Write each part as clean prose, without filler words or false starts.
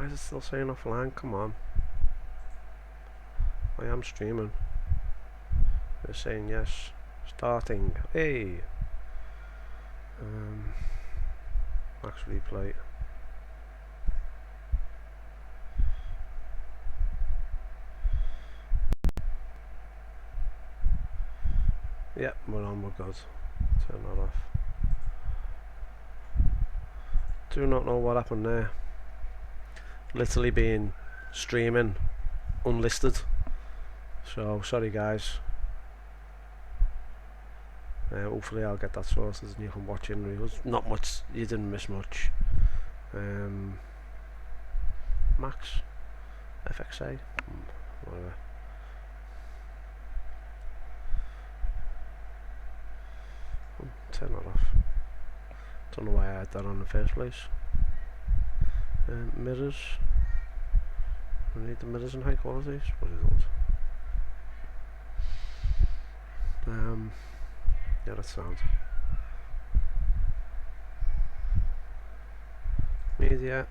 is it still saying offline? Come on. I am streaming. They're saying yes. Starting. Hey. Max replay. Yep, we're on, we're good. Turn that off. Do not know what happened there. Literally being streaming unlisted. So sorry guys. Hopefully I'll get that sorted and you can watch in reels. Not much, you didn't miss much. Max FXA, whatever. Turn that off. Don't know why I had that on in the first place. Mirrors. We need the mirrors in high qualities. What is it? Yeah, that sounds. Media.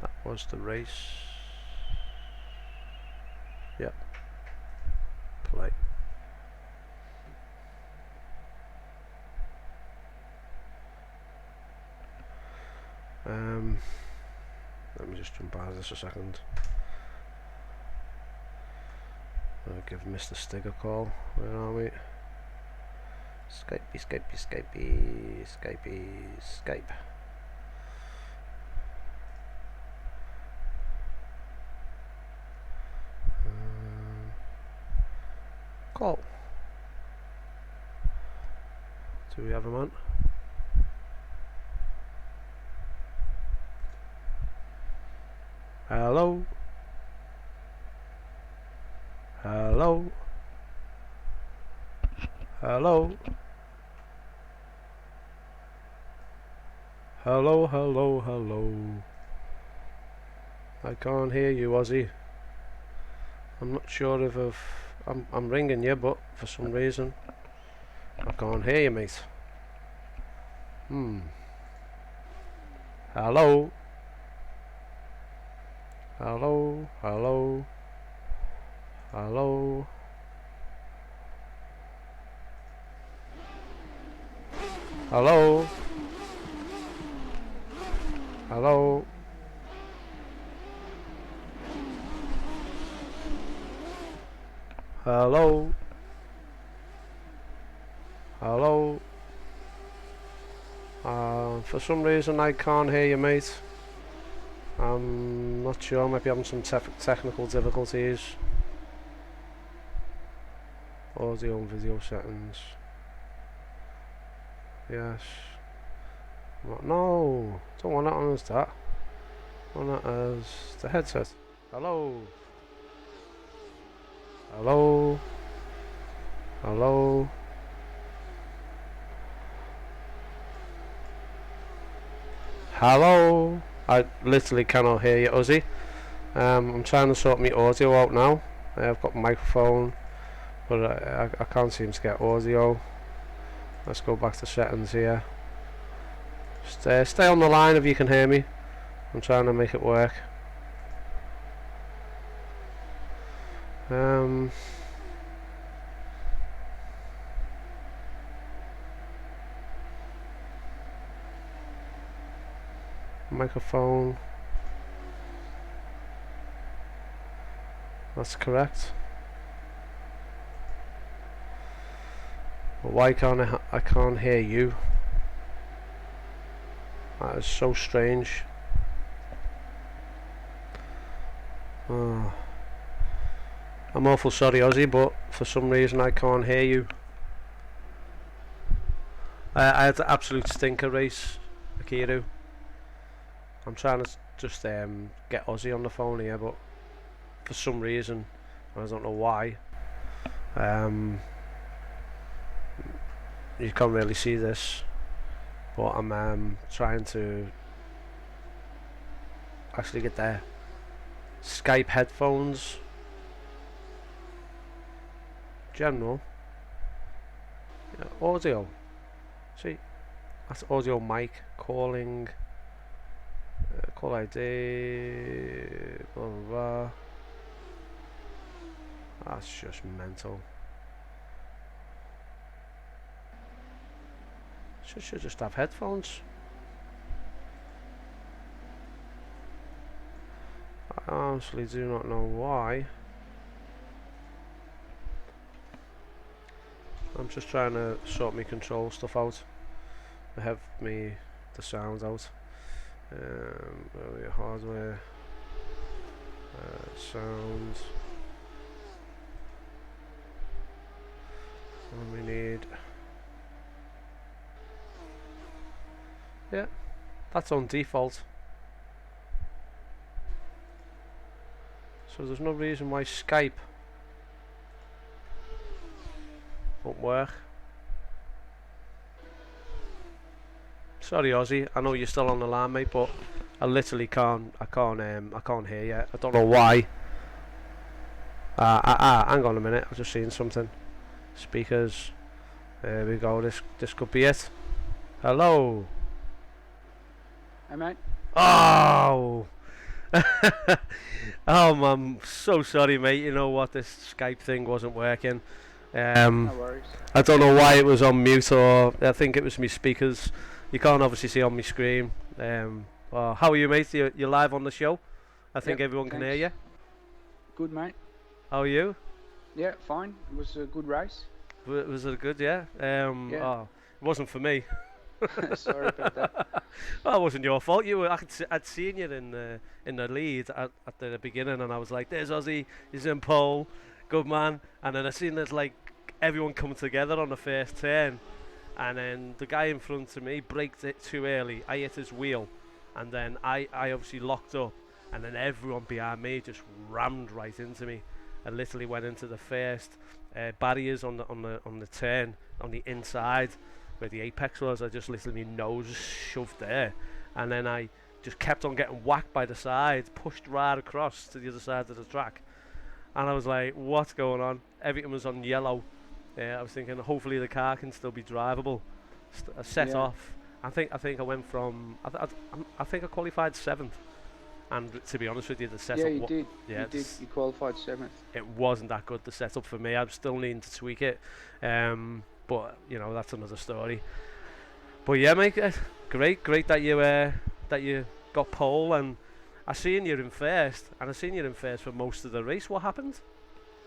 That was the race. Yep. Play. Let me just jump out of this a second. I'll give Mr. Stig a call. Where are we? Skype. Call. Do we have him on? Hello? Hello? Hello? Hello. I can't hear you, Aussie. I'm not sure if I'm ringing you, but for some reason I can't hear you, mate. Hello? Hello? Hello? Hello? Hello? Hello? Hello? Hello? For some reason I can't hear you, mate. I'm not sure, I might be having some technical difficulties. Audio and video settings. Yes. No, don't want that on as that. I want that as the headset. Hello. Hello. Hello. Hello. I literally cannot hear you, Uzi. I'm trying to sort my audio out now. I've got microphone, but I can't seem to get audio. Let's go back to settings here. Stay on the line if you can hear me. I'm trying to make it work. Microphone. That's correct. But why can't I can't hear you? That is so strange. Oh. I'm awful sorry, Ozzy, but for some reason I can't hear you. I had the absolute stinker race, Akiru. I'm trying to just get Ozzy on the phone here, but for some reason, I don't know why. You can't really see this, but I'm trying to actually get there. Skype headphones. General. Yeah, audio. See, that's audio mic calling. Call ID, blah blah blah. That's just mental. Should just have headphones. I honestly do not know why. I'm just trying to sort my control stuff out. I have the sounds out. Hardware, sounds. What we need. Yeah, that's on default. So there's no reason why Skype won't work. Sorry, Aussie. I know you're still on the line, mate, but I literally can't. I can't hear you. I don't know why. Hang on a minute. I've just seen something. Speakers. There we go. This could be it. Hello. Hey, mate. Oh. Oh man, I'm so sorry, mate. You know what? This Skype thing wasn't working. No worries. I don't know why it was on mute, or I think it was my speakers. You can't obviously see on my screen. Well, how are you, mate? You're live on the show. I think everyone can hear you. Good, mate. How are you? Yeah, fine. It was a good race. Was it good? Yeah. Oh, it wasn't for me. Sorry about that. Well, it wasn't your fault. I'd seen you in the lead at the beginning, and I was like, "There's Aussie. He's in pole, good man." And then I seen there's like everyone come together on the first turn, and then the guy in front of me braked it too early. I hit his wheel, and then I obviously locked up, and then everyone behind me just rammed right into me. I literally went into the first barriers on the turn on the inside where the apex was. I just literally nose shoved there, and then I just kept on getting whacked by the side, pushed right across to the other side of the track, and I was like, what's going on? Everything was on yellow. I was thinking hopefully the car can still be drivable. I set off. I think I went from I think I qualified 7th, and to be honest with you, the setup. Yeah, you did. Yeah, you did. You qualified 7th. It wasn't that good, the setup for me. I'm still needing to tweak it. But you know, that's another story. But yeah, mate, great that you got pole, and I seen you in first, for most of the race. What happened?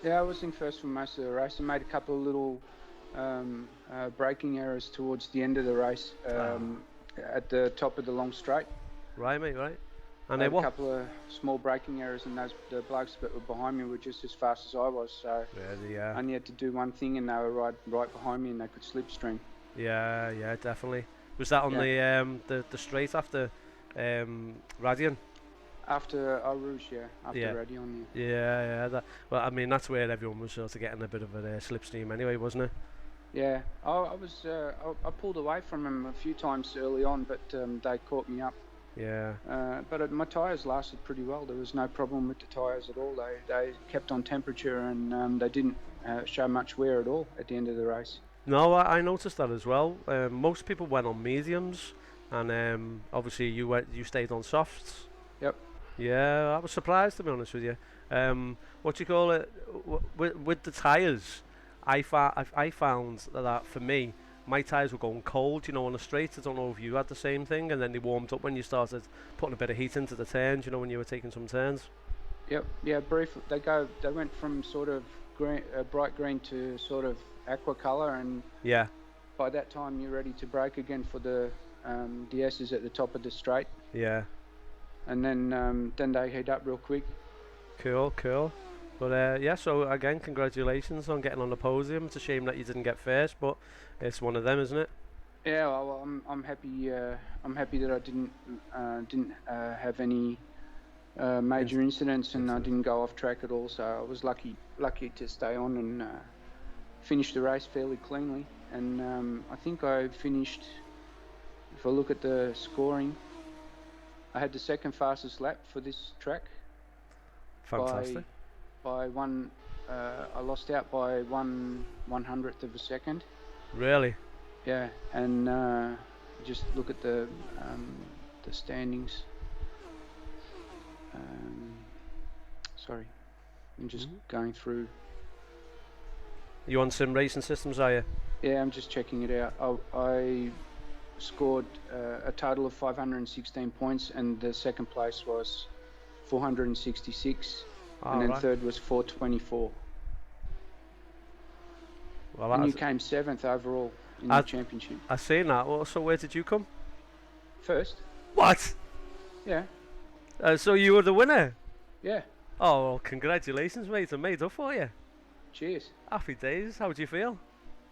Yeah, I was in first for most of the race. I made a couple of little braking errors towards the end of the race at the top of the long straight. Right, mate, right. And I had a couple of small braking errors, and the blokes that were behind me were just as fast as I was. So I only had to do one thing, and they were right behind me, and they could slipstream. Yeah, definitely. Was that on the straight after Radion? After Rouge, after Radion. Yeah. Well, I mean, that's where everyone was sort of getting a bit of a slipstream anyway, wasn't it? Yeah, I pulled away from them a few times early on, but they caught me up. Yeah. But my tyres lasted pretty well. There was no problem with the tyres at all. They kept on temperature, and they didn't show much wear at all at the end of the race. No, I noticed that as well. Most people went on mediums, and obviously you stayed on softs. Yep. Yeah, I was surprised, to be honest with you. What do you call it? With the tyres, I found that for me, my tyres were going cold, you know, on the straight. I don't know if you had the same thing, and then they warmed up when you started putting a bit of heat into the turns, you know, when you were taking some turns. Yep. Yeah. Briefly, they went from sort of green, bright green to sort of aqua colour, and by that time you're ready to brake again for the S's at the top of the straight. Yeah. And then they heat up real quick. Cool. But so again, congratulations on getting on the podium. It's a shame that you didn't get first, but it's one of them, isn't it? Yeah, well, I'm happy. I'm happy that I didn't have any major incidents, and I didn't go off track at all. So I was lucky to stay on and finish the race fairly cleanly. And I think I finished. If I look at the scoring, I had the second fastest lap for this track. Fantastic. By one, I lost out by 1/100th of a second. Really? Yeah, and just look at the standings. Sorry, I'm just going through. You on sim racing systems, are you? Yeah, I'm just checking it out. I scored a total of 516 points, and the second place was 466, and then Right. third was 424. Well, And you came 7th overall in the championship. I seen that. Well, so where did you come? First. What? Yeah. So you were the winner? Yeah. Oh, well, congratulations, mate. I made up for you. Cheers. Happy days. How do you feel?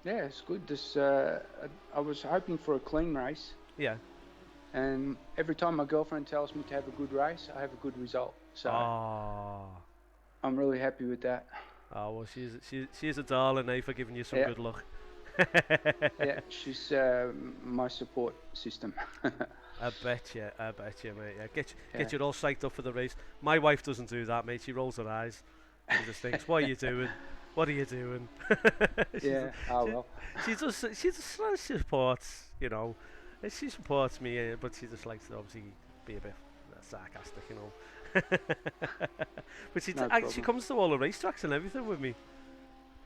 Yeah, it's good. I was hoping for a clean race. Yeah. And every time my girlfriend tells me to have a good race, I have a good result. So I'm really happy with that. Oh, well, she's a darling, eh, for giving you some good luck. Yeah, she's my support system. I bet you, mate. Yeah, get you all psyched up for the race. My wife doesn't do that, mate. She rolls her eyes. She just thinks, "What are you doing? What are you doing?" She just supports, you know. She supports me, but she just likes to obviously be a bit sarcastic, you know. But she comes to all the racetracks and everything with me.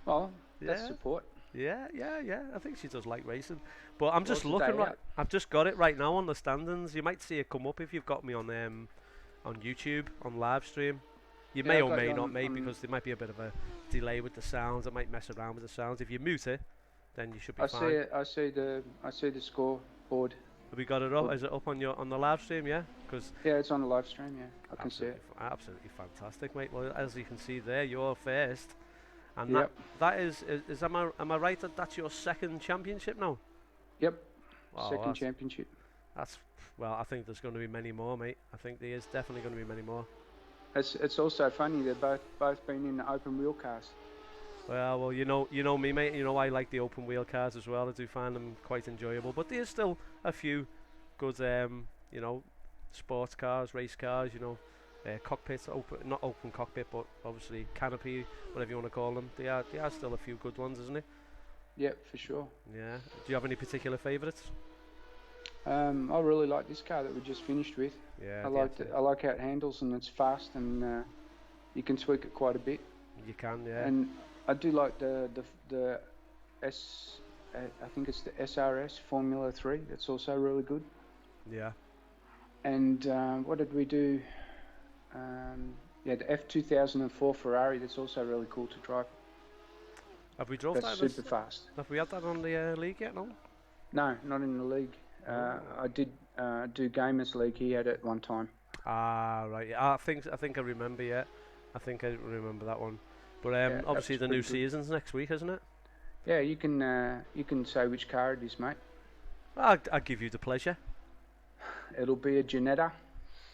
Well, that's support. Yeah. I think she does like racing. But I'm just looking right. I've just got it right now on the standings. You might see it come up if you've got me on YouTube on live stream. You may or may not, mate, because there might be a bit of a delay with the sounds. It might mess around with the sounds. If you mute it, then you should be fine. I see the scoreboard. Have we got it up? Is it up on the live stream? Yeah, it's on the live stream. Yeah, I can see it. Absolutely fantastic, mate. Well, as you can see there, you're first, and that is am I right that that's your second championship now? Yep, second championship. I think there's going to be many more, mate. I think there is definitely going to be many more. It's also funny they've both been in the open wheel cars. Well, you know me, mate. You know I like the open wheel cars as well. I do find them quite enjoyable. But there's still a few good, sports cars, race cars. Cockpits, not open cockpit, but obviously canopy, whatever you want to call them. There are still a few good ones, isn't it? Yep, for sure. Yeah. Do you have any particular favourites? I really like this car that we just finished with. Yeah. I like how it handles, and it's fast, and you can tweak it quite a bit. You can, yeah. And I do like the I think it's the SRS Formula 3. That's also really good. Yeah. And what did we do? The F2004 Ferrari. That's also really cool to drive. Have we drove that? That's super fast. Have we had that on the league yet? No. No, not in the league. I did do Gamers League. He had it one time. Right. I think I remember. Yeah, I think I remember that one. But obviously the new season's next week, isn't it? Yeah, you can say which car it is, mate. I'll give you the pleasure. It'll be a Ginetta.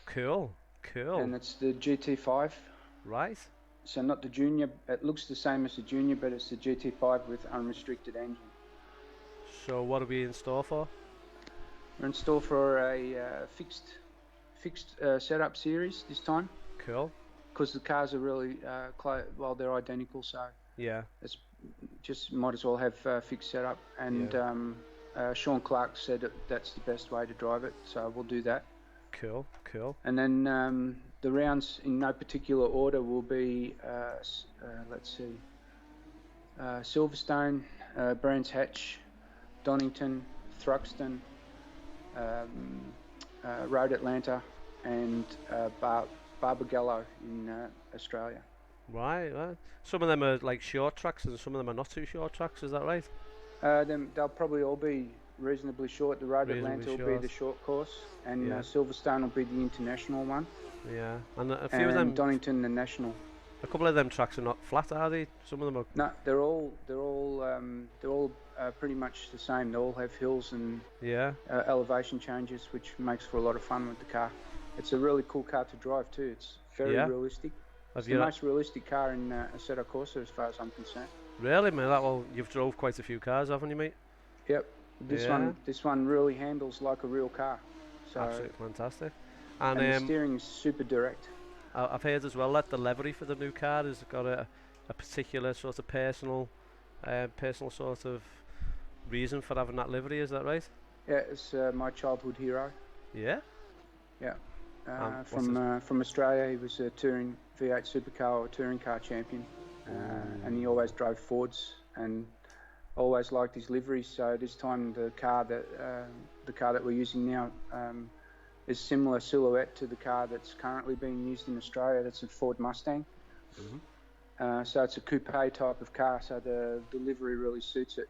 Cool. And it's the GT5. Right. So not the Junior. It looks the same as the Junior, but it's the GT5 with unrestricted engine. So what are we in store for? We're in store for a fixed setup series this time. Cool. Because the cars are really they're identical, so yeah, it's just might as well have fixed setup. And Sean Clark said that's the best way to drive it, so we'll do that. Cool. And then the rounds in no particular order will be let's see, Silverstone, Brands Hatch, Donington, Thruxton, Road Atlanta, and Barbagallo in Australia. Right. Some of them are like short tracks and some of them are not too short tracks, is that right? They'll probably all be reasonably short. The Road Atlanta will be the short course, and Silverstone will be the international one. Yeah, and a few of them. Donington, the national. A couple of them tracks are not flat, are they? Some of them are. No, they're all pretty much the same. They all have hills and elevation changes, which makes for a lot of fun with the car. It's a really cool car to drive too. It's very realistic. It's the most realistic car in assetto corsa as far as I'm concerned. Really, man? Well, you've drove quite a few cars, haven't you, mate? Yep. This one really handles like a real car. So absolutely fantastic. And the steering is super direct. I've heard as well that the livery for the new car has got a particular sort of personal sort of reason for having that livery. Is that right? Yeah, it's my childhood hero. Yeah. Yeah. From Australia, he was touring V8 supercar or touring car champion, and he always drove Fords and always liked his liveries. So this time the car that we're using now is similar silhouette to the car that's currently being used in Australia. That's a Ford Mustang. So it's a coupe type of car. So the livery really suits it.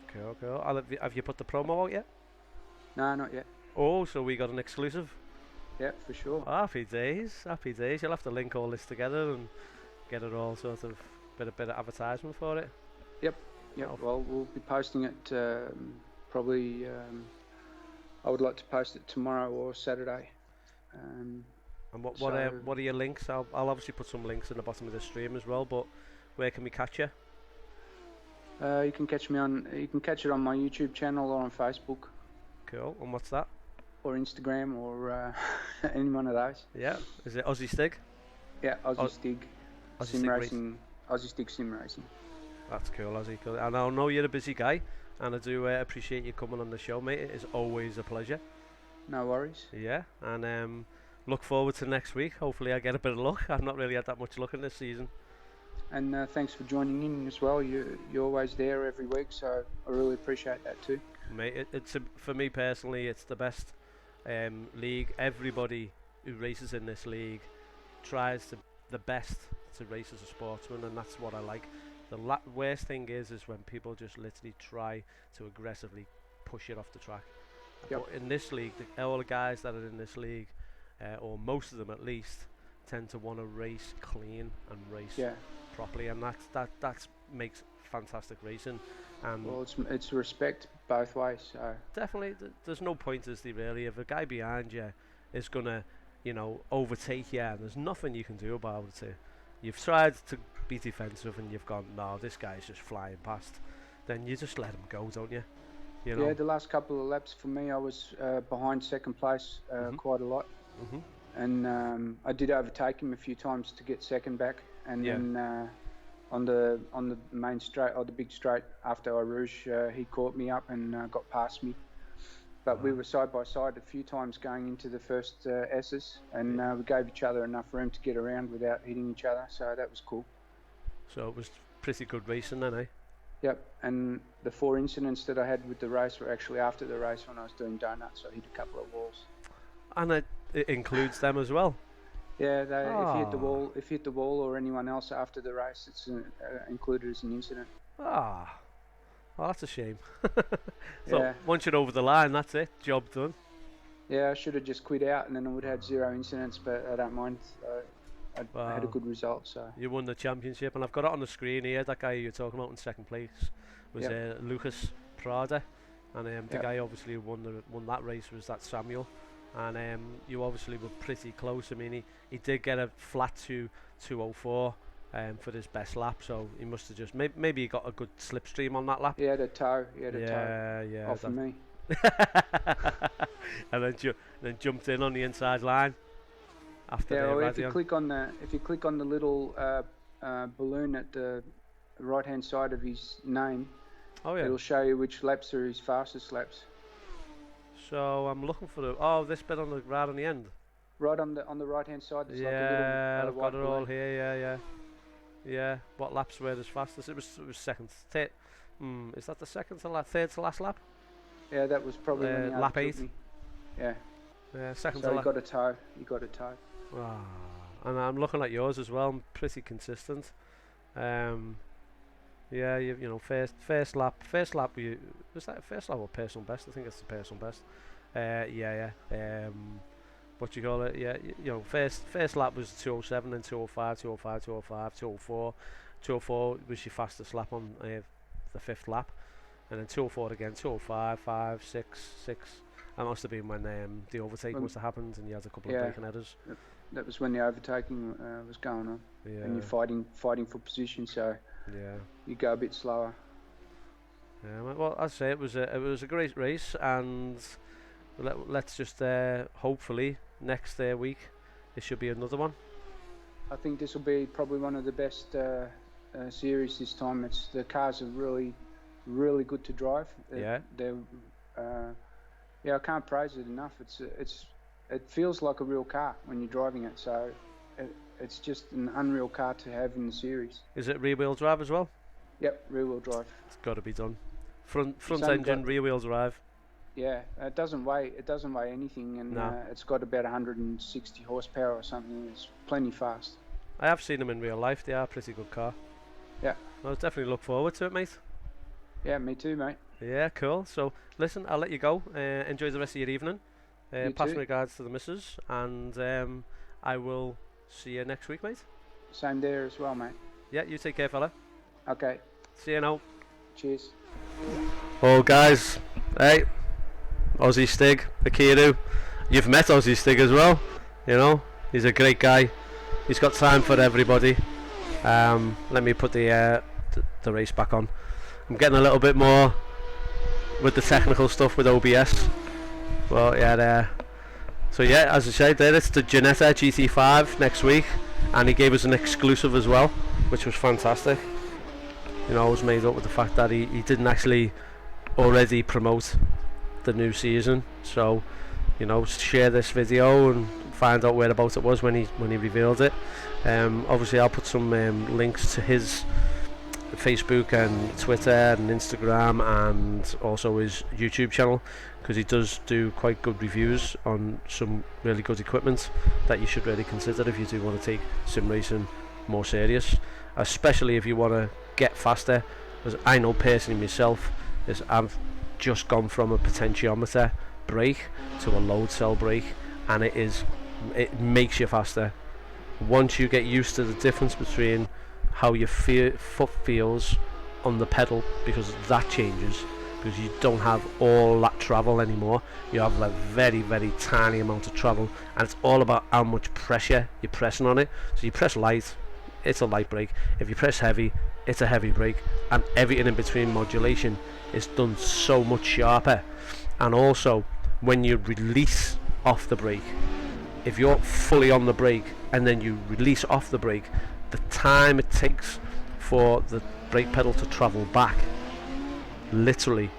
Cool, cool. Have you put the promo out yet? No, not yet. Oh, so we got an exclusive. Yeah, for sure. Happy days, happy days. You'll have to link all this together and get it all sort of bit of advertisement for it. Yep. Well, we'll be posting it probably. I would like to post it tomorrow or Saturday. And what are your links? I'll obviously put some links in the bottom of the stream as well. But where can we catch you? You can catch it on my YouTube channel or on Facebook. Cool. And what's that? Or Instagram or any one of those. Yeah. Is it Aussie Stig? Yeah, Aussie Stig. Simracing. Aussie Stig Simracing. That's cool, Aussie. Cool. And I know you're a busy guy, and I do appreciate you coming on the show, mate. It is always a pleasure. No worries. Yeah, and look forward to next week. Hopefully I get a bit of luck. I've not really had that much luck in this season. And thanks for joining in as well. You're always there every week, so I really appreciate that too. Mate, for me personally, it's the best league. Everybody who races in this league tries the best to race as a sportsman, and that's what I like. The worst thing is when people just literally try to aggressively push it off the track. Yep. But in this league, all the guys that are in this league, or most of them at least, tend to want to race clean and race properly, and that makes fantastic racing. And well, it's respect both ways. So definitely, there's no pointers there really. If a guy behind you is gonna, overtake you, and there's nothing you can do about it. You've tried to be defensive, and you've gone, no, this guy's just flying past. Then you just let him go, don't you? Yeah, the last couple of laps for me, I was behind second place quite a lot, and I did overtake him a few times to get second back, and then on the main straight or the big straight after I Rouge, he caught me up and got past me. But we were side by side a few times going into the first S's, and we gave each other enough room to get around without hitting each other, so that was cool. So it was pretty good racing then, eh? Yep, and the 4 incidents that I had with the race were actually after the race when I was doing donuts. I hit a couple of walls. And it includes them as well? Yeah, if you hit the wall or anyone else after the race, it's included as an incident. Well, that's a shame. So once you're over the line, that's it. Job done. Yeah, I should have just quit out, and then I would have had 0 incidents. But I don't mind. I had a good result. So you won the championship, and I've got it on the screen here. That guy you're talking about in second place was Lucas Prada, and the guy obviously who won that race was that Samuel. And you obviously were pretty close. I mean, he did get a flat 2:04. For his best lap, so he must have just maybe he got a good slipstream on that lap. He had a toe. Off of me. And then jumped in on the inside line. After if you click on the little balloon at the right hand side of his name, it'll show you which laps are his fastest laps. So I'm looking for this bit on the right on the end. Right on the right hand side. There's like a little I've got it all here. Yeah, what laps were his fastest? It was second. Is that the second to last, third to last lap? Yeah, that was probably when he lap 8. Me. Yeah. Second so to he got a toe. He got a toe. And I'm looking at yours as well. I'm pretty consistent. First lap. Was that first lap or personal best? I think it's the personal best. What you call it? First lap was 2:07, then 2:05, 2:05, 2:05, 2:04. 2:04 was your fastest lap on the 5th lap, and then 2:04 again, 2:05, 5, 6, 6. That must have been when the overtaking must have happened, and you had a couple of braking headers. That was when the overtaking was going on, and you're fighting for position, so you go a bit slower. Yeah, well, I'd say it was a great race, and let's just hopefully next week there should be another one. I think this will be probably one of the best series this time. The cars are really, really good to drive. I can't praise it enough. It feels like a real car when you're driving it. So it's just an unreal car to have in the series. Is it rear-wheel drive as well? Yep, rear-wheel drive. It's got to be done. Front only engine, got- rear-wheel drive. Yeah, it doesn't weigh anything, and No. it's got about 160 horsepower or something. It's plenty fast. I have seen them in real life. They are a pretty good car. Yeah. I'll definitely look forward to it, mate. Yeah, me too, mate. Yeah, cool. So, listen, I'll let you go. Enjoy the rest of your evening. You Pass too. my regards to the missus, and I will see you next week, mate. Same there as well, mate. Yeah, you take care, fella. Okay, See you now. cheers. Oh, guys. Hey, Aussie Stig, Akiru. You've met Aussie Stig as well. You know, he's a great guy. He's got time for everybody. Let me put the race back on. I'm getting a little bit more with the technical stuff with OBS. Well, yeah, there. So yeah, as I said, there it's the Ginetta GT5 next week, and he gave us an exclusive as well, which was fantastic. You know, I was made up with the fact that he didn't actually already promote the new season. So, you know, share this video and find out whereabouts it was when he revealed it. Obviously, I'll put some links to his Facebook and Twitter and Instagram, and also his YouTube channel, because he does do quite good reviews on some really good equipment that you should really consider if you do want to take sim racing more serious, especially if you want to get faster. As I know personally myself, is I've just gone from a potentiometer brake to a load cell brake, and it makes you faster. Once you get used to the difference between how your foot feels on the pedal, because that changes, because you don't have all that travel anymore. You have like very, very tiny amount of travel, and it's all about how much pressure you're pressing on it. So you press light, it's a light brake. If you press heavy, it's a heavy brake, and everything in between modulation is done so much sharper. And also, when you release off the brake, if you're fully on the brake and then you release off the brake, the time it takes for the brake pedal to travel back, literally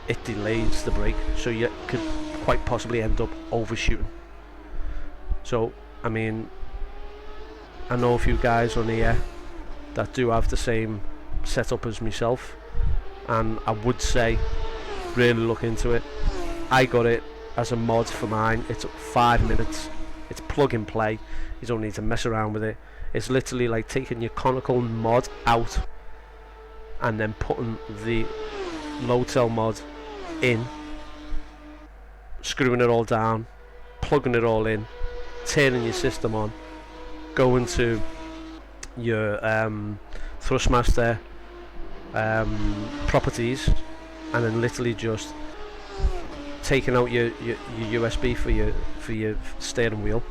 it delays the brake, so you could quite possibly end up overshooting. So I mean, I know a few guys on here that do have the same setup as myself, and I would say really look into it. I got it as a mod for mine. It took 5 minutes. It's plug and play. You don't need to mess around with it. It's literally like taking your conical mod out and then putting the load cell mod in, screwing it all down, plugging it all in, turning your system on, going to your Thrustmaster properties, and then literally just taking out your USB for your steering wheel,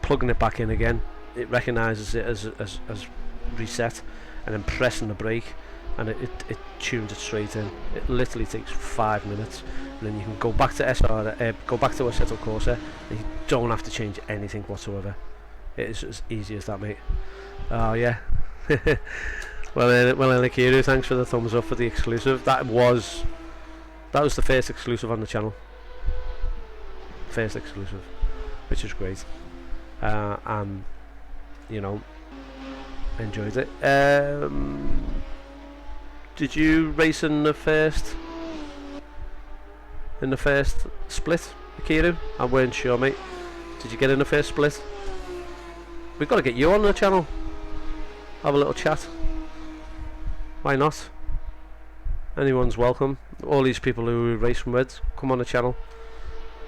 plugging it back in again. It recognises it as reset, and then pressing the brake, and it tunes it straight in. It literally takes 5 minutes, and then you can go back to assetto corsa, and you don't have to change anything whatsoever. It is as easy as that, mate. Oh yeah. well, Akiru, thanks for the thumbs up for the exclusive. That was the first exclusive on the channel. First exclusive, which is great. And you know, enjoyed it. Did you race in the first split, Akiru? I weren't sure, mate. Did you get in the first split? We've got to get you on the channel. Have a little chat. Why not? Anyone's welcome. All these people who we're racing with, come on the channel.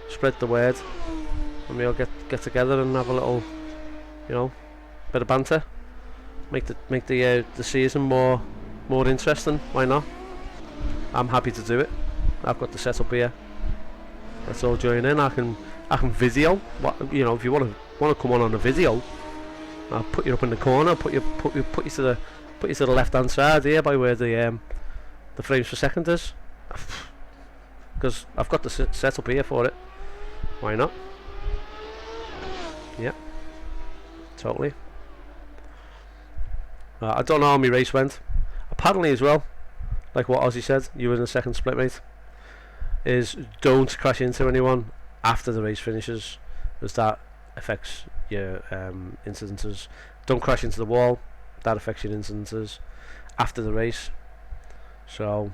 Spread the word, and we'll get together and have a little, you know, bit of banter. Make the season more interesting. Why not? I'm happy to do it. I've got the setup here. Let's all join in. I can video. What, you know, if you want to come on a video, I'll put you up in the corner. Put you to the left hand side here by where the frames per second is, because I've got the setup here for it. Why not? Yeah, totally. I don't know how my race went. Apparently as well, like what Aussie said, you were in the second split, mate, is don't crash into anyone after the race finishes, because that affects your incidences. Don't crash into the wall. That affects your incidences after the race. So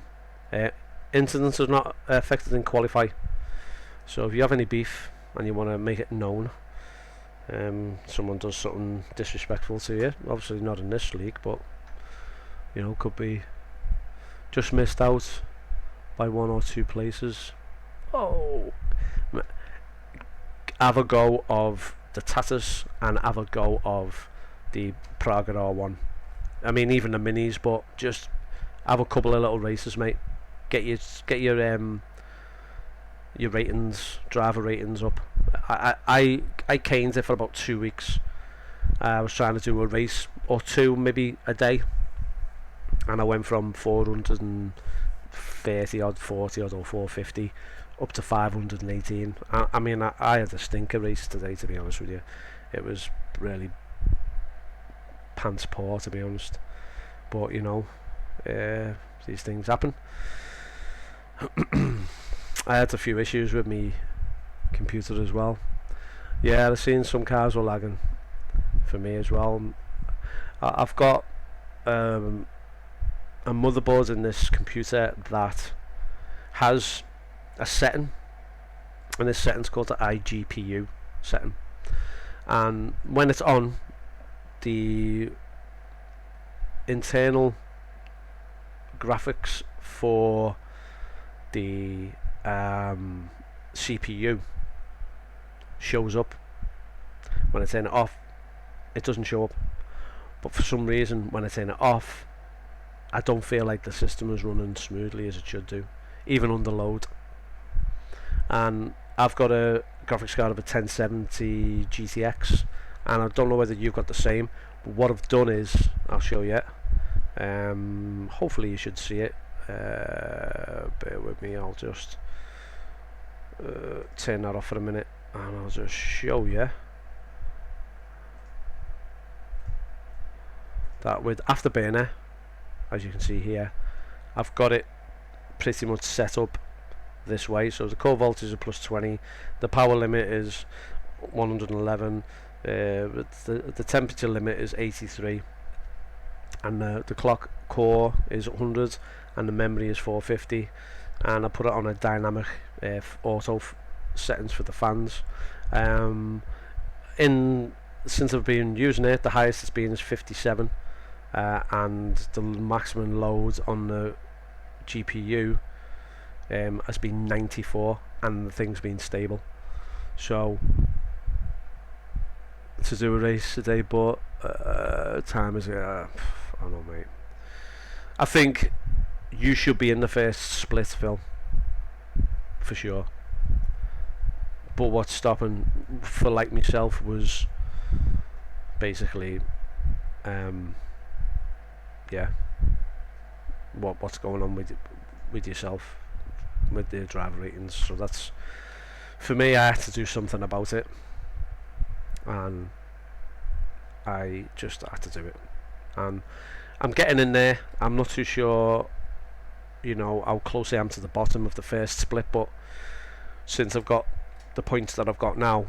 incidents are not affected in qualify. So if you have any beef and you want to make it known, someone does something disrespectful to you, obviously not in this league, but you know, could be just missed out by 1 or 2 places. Oh, have a go of the Tatus and have a go of the Praga R1. I mean, even the minis, but just have a couple of little races, mate. Get your ratings, driver ratings up. I caned it for about 2 weeks. I was trying to do a race or 2 maybe a day, and I went from 430 odd, 40 odd, or 450 up to 518. I mean, I had a stinker race today, to be honest with you. It was really pants poor, to be honest, but you know, these things happen. I had a few issues with me computer as well. Yeah, I've seen some cars were lagging for me as well. I've got a motherboard in this computer that has a setting, and this setting's called the iGPU setting, and when it's on, the internal graphics for the CPU shows up. When I turn it off, it doesn't show up, but for some reason when I turn it off, I don't feel like the system is running smoothly as it should do, even under load. And I've got a graphics card of a 1070 GTX, and I don't know whether you've got the same, but what I've done is, I'll show you. Hopefully you should see it. Bear with me, I'll just turn that off for a minute and I'll just show you that with Afterburner, as you can see here, I've got it pretty much set up this way. So the core voltage is plus 20, the power limit is 111, the temperature limit is 83, and the clock core is 100, and the memory is 450, and I put it on a dynamic auto settings for the fans. Since I've been using it, the highest it's been is 57, and the maximum load on the GPU has been 94, and the thing's been stable. So to do a race today, but time is I don't know, mate. I think you should be in the first split, Phil, for sure. But what's stopping for like myself was basically yeah, what's going on with yourself, with the driver ratings. So that's, for me, I had to do something about it, and I just had to do it, and I'm getting in there. I'm not too sure, you know, how close I am to the bottom of the first split, but since I've got the points that I've got now,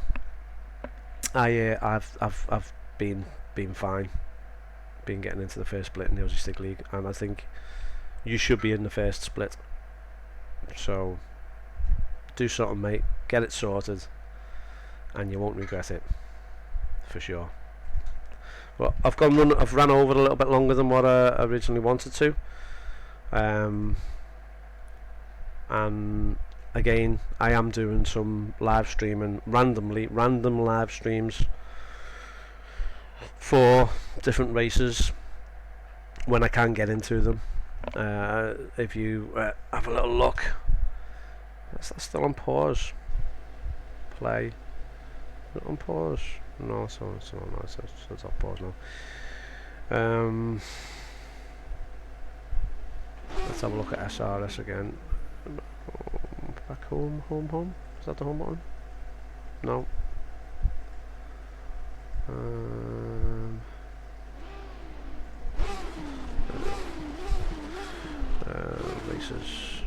I've been fine, been getting into the first split in the Aussie Stig League, and I think you should be in the first split. So do something, mate, get it sorted, and you won't regret it, for sure. Well, I've ran over a little bit longer than what I originally wanted to, and again, I am doing some live streaming random live streams for different races when I can get into them. If you have a little look, is that still on pause? Play. Is it on pause? No, it's off pause now. Let's have a look at SRS again. Back home. Is that the home button? No. Races.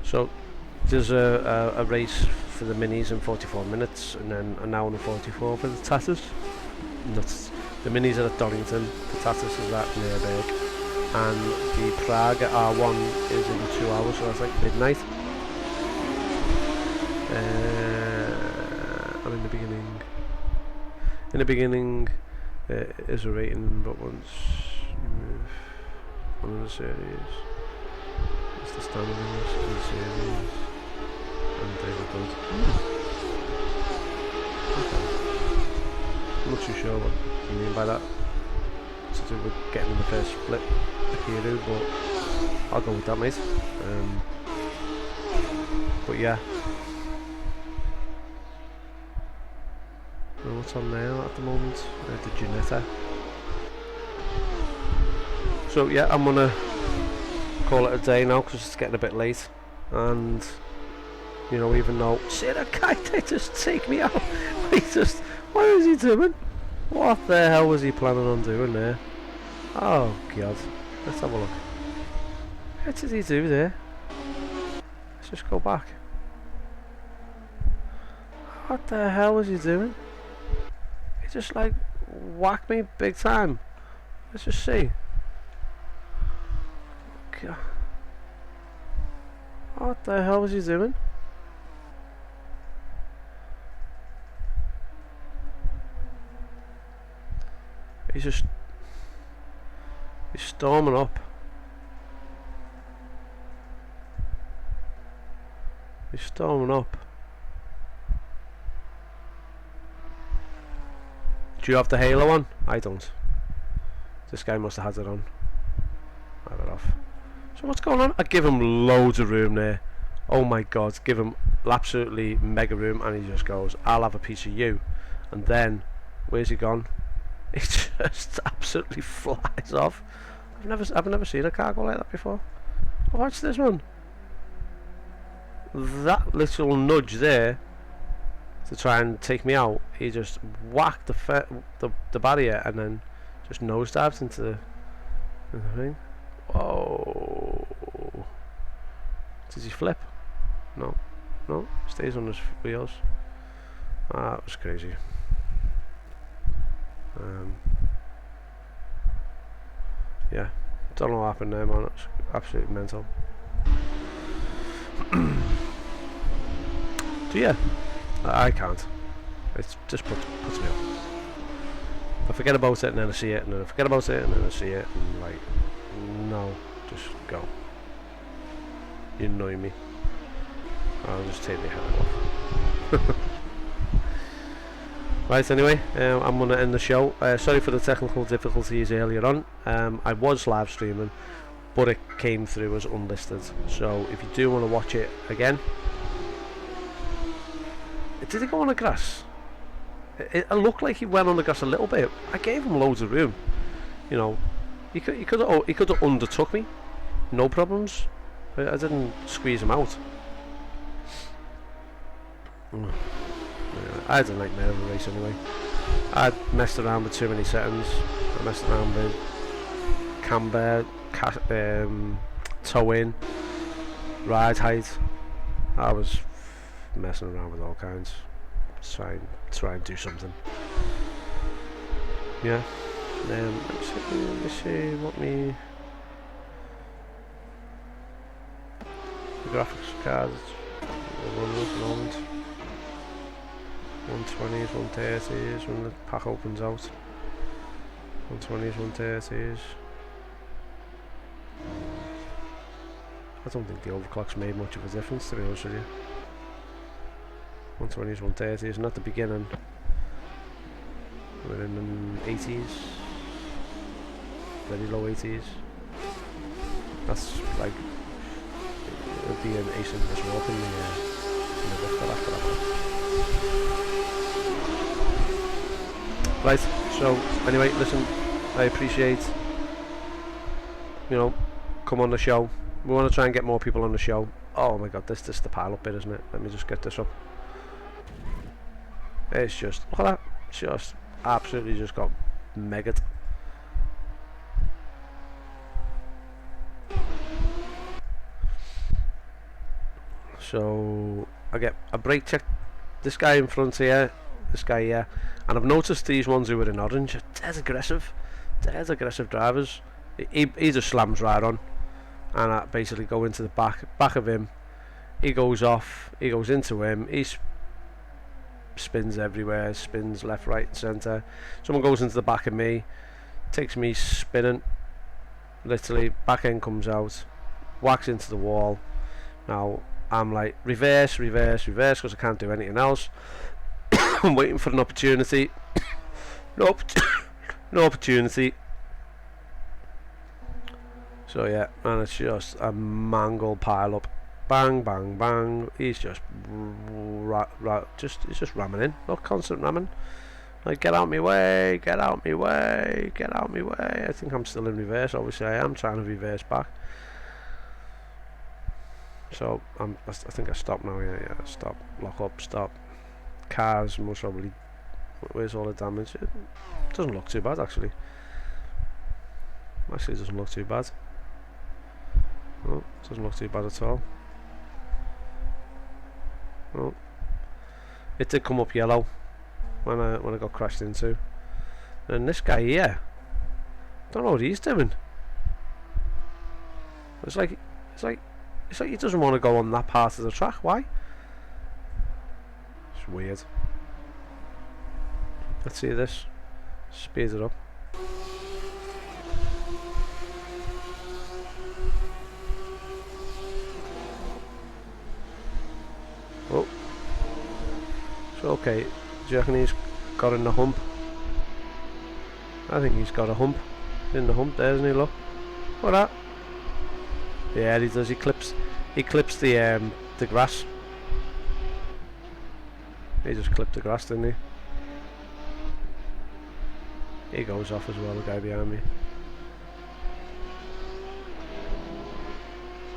So there's a race for the minis in 44 minutes, and then an hour and 44 for the tatters. And that's, the minis are at Donington, the tatters is at Nürburg, and the Prague at R1 is in 2 hours, so that's like midnight. And in the beginning is a rating, but once you move on in the series, it's the standard in the series, and they were good. Okay. I'm not too sure what you mean by that, to do with getting in the first split a hero, but I'll go with that, mate. But yeah. What's on there at the moment? The Janetta. So yeah, I'm gonna call it a day now because it's getting a bit late, and you know, even though see that guy, they just take me out. What is he doing? What the hell was he planning on doing there? Oh god, let's have a look. What did he do there? Let's just go back. What the hell was he doing? He just like whacked me big time. Let's just see. God. What the hell was he doing? He's storming up. He's storming up. Do you have the Halo on? I don't. This guy must have had it on. I have it off. So what's going on? I give him loads of room there. Oh my god, give him absolutely mega room, and he just goes, I'll have a piece of you. And then, where's he gone? He just absolutely flies off. I've never seen a car go like that before. Watch this one. That little nudge there to try and take me out, he just whacked the barrier and then just nosedived into the thing. Whoa! Does he flip? No, no, stays on his wheels. Ah, that was crazy. Yeah, don't know what happened there, man. It was absolutely mental. So yeah, I can't. It just puts me off. I forget about it and then I see it, and then I forget about it and then I see it, and like, no, just go. You annoy me. I'll just take my hand off. Right, anyway, I'm going to end the show. Sorry for the technical difficulties earlier on. I was live streaming, but it came through as unlisted. So if you do want to watch it again, did he go on the grass? It looked like he went on the grass a little bit. I gave him loads of room. You know, he could have undertook me, no problems. I didn't squeeze him out. I had a nightmare of a race anyway. I messed around with too many settings. I messed around with camber, toe in, ride height. I was messing around with all kinds. Try and do something. Yeah. Let me see what the graphics cards are running at the moment. 120s, 130s when the pack opens out. 120s, 130s. I don't think the overclocks made much of a difference, to be honest with you. 120s, 130s, and at the beginning we're in the 80s, very low 80s. That's like it would be an asynchronous walk in the lifter after that. Right, so anyway, listen, I appreciate, you know, come on the show. We want to try and get more people on the show. Oh my god, this is the pile up bit, isn't it? Let me just get this up. It's just, look at that, just absolutely just got megaed. So I brake check this guy in front here, this guy here, and I've noticed these ones who are in orange, dead aggressive drivers. He just slams right on, and I basically go into the back of him. He goes off, he goes into him, he spins everywhere, spins left, right and centre. Someone goes into the back of me, takes me spinning, literally back end comes out, whacks into the wall. Now I'm like reverse because I can't do anything else. I'm waiting for an opportunity. no opportunity. So yeah, and it's just a mangled pile up. Bang, bang, bang. He's just he's just ramming in. Not constant ramming. Like, get out my way, get out my way, get out my way. I think I'm still in reverse. Obviously I am trying to reverse back. So I think I stop now. Yeah, stop, lock up, stop. Cars most probably. Where's all the damage? It doesn't look too bad actually. Actually, it doesn't look too bad. No, it doesn't look too bad at all. No, it did come up yellow when I got crashed into. And this guy here, don't know what he's doing. It's like he doesn't want to go on that part of the track. Why? It's weird. Let's see this. Speed it up. Oh. So okay. Do you reckon he's got in the hump? I think he's got a hump. In the hump there, isn't he? Look. What that? Yeah, he does. He clips the grass. He just clipped the grass, didn't he? He goes off as well, the guy behind me.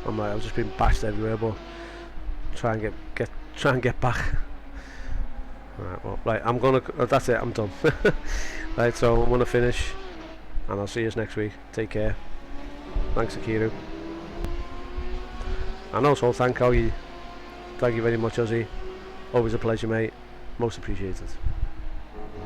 I'm like, I've just been bashed everywhere, but try and get back. Right, well, right, I'm gonna. That's it. I'm done. Right, so I'm gonna finish, and I'll see you next week. Take care. Thanks, Akiru. And also thank you very much, Ozzy. Always a pleasure, mate. Most appreciated.